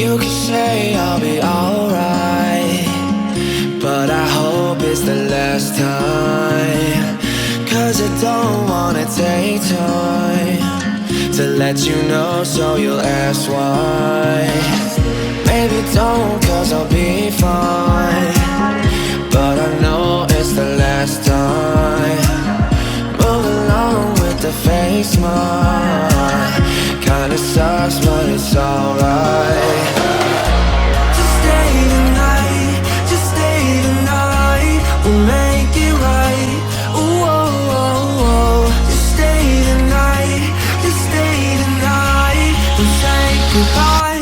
You can say I'll be alright, but I hope it's the last time. 'Cause I don't wanna take time to let you know, so you'll ask why. Maybe don't, 'cause I'll be fine, but I know it's the last time. Move along with the fake smile. Kinda sucks, but it's alright. Just stay tonight, just stay tonight. We'll make it right. Ooh, oh, oh, oh. Just stay tonight, just stay tonight. We'll say goodbye.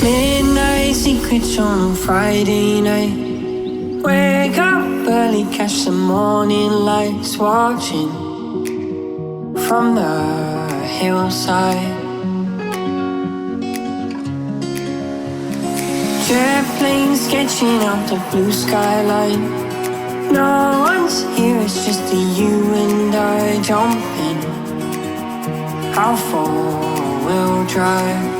Midnight secrets on a Friday night. Wake up early, catch the morning lights. Watching from the hillside. Jet planes sketching out the blue skyline. No one's here, it's just you and I jumping. How far we'll drive.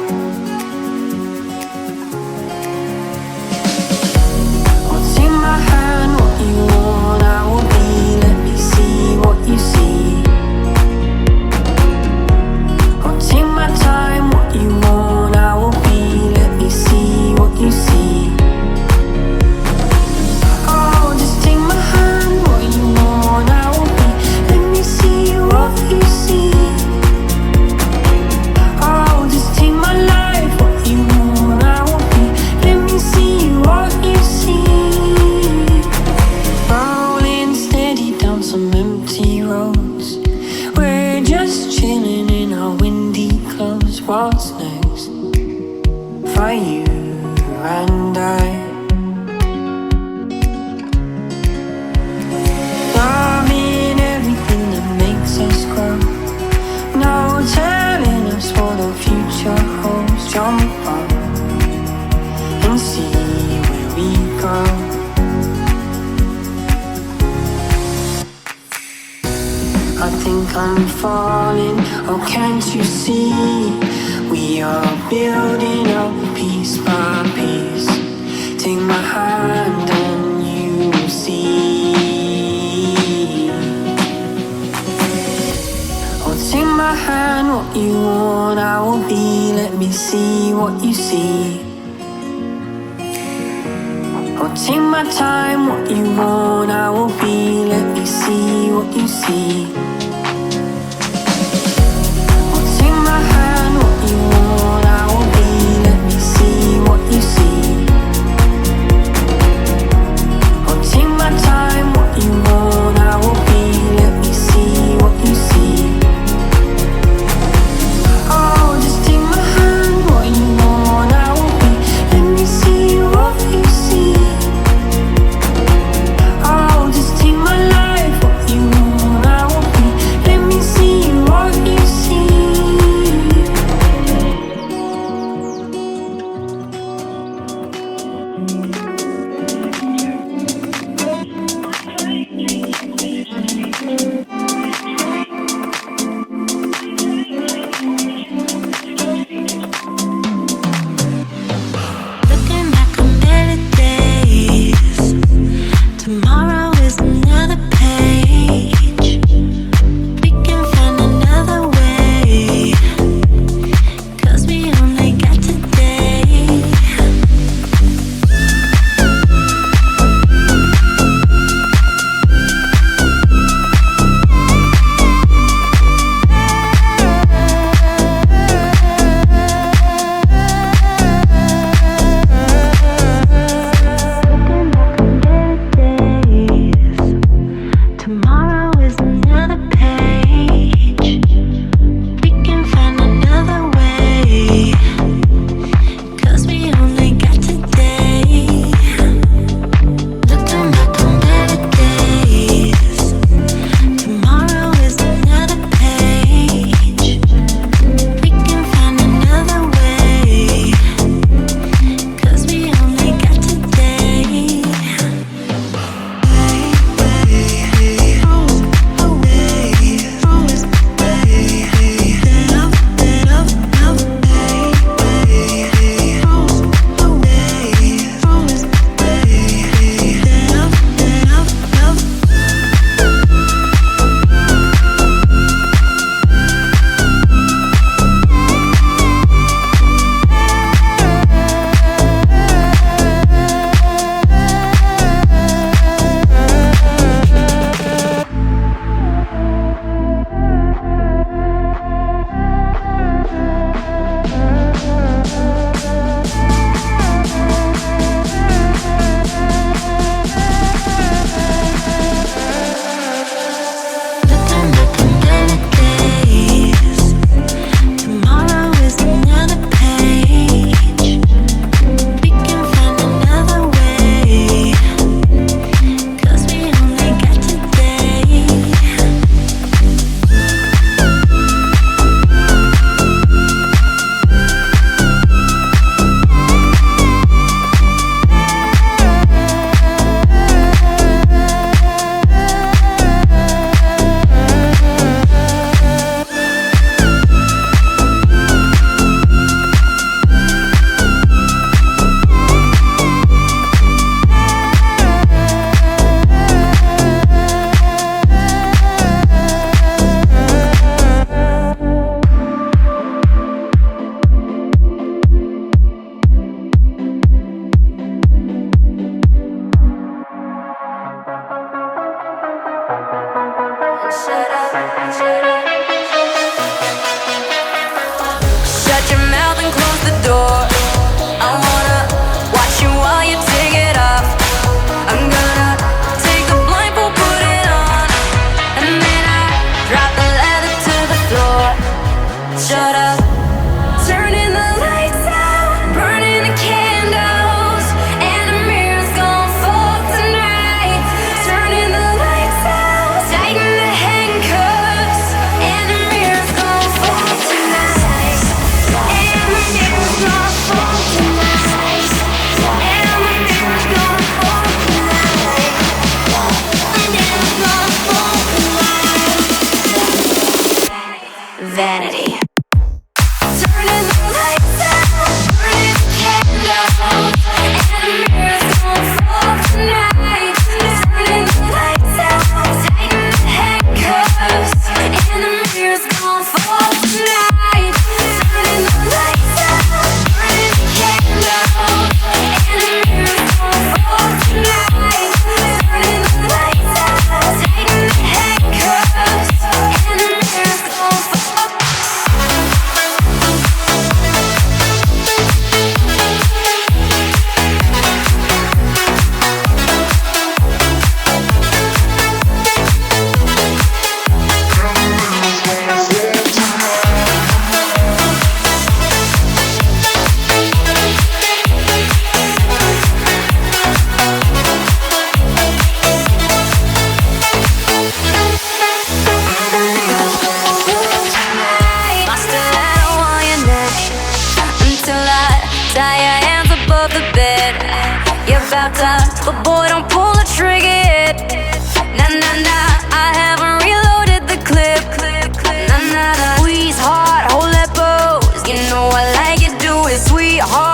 My hand, what you want, I will be. Let me see what you see. I'll take my time, what you want, I will be. Let me see what you see. Oh, just take my hand, what you want, I will be. Let me see what you see. Oh, just take my life, what you want, I will be. Let me see what you see. Some empty roads. We're just chilling in our windy clothes. What's next for you and I? I'm in everything that makes us grow. No telling us what the future holds. Jump up and see where we go. I think I'm falling, oh can't you see? We are building up piece by piece. Take my hand and you see. Oh, what you want, I will be. Let me see what you see. I'll take my time, what you want, I will be. Let me see what you see. I'll take my hand, what you want, I will be. Let me see what you see. I'll take my time, what you want, I will be. Let me see what you see. Oh, just take my hand, what you want, I will be. Let me see what you see. Oh, just take my life, what you want, I will be. time, but boy, don't pull the trigger yet. Nah, nah, nah, I haven't reloaded the clip. Nah, nah, nah, squeeze hard, hold that pose. You know I like it, do it, sweetheart.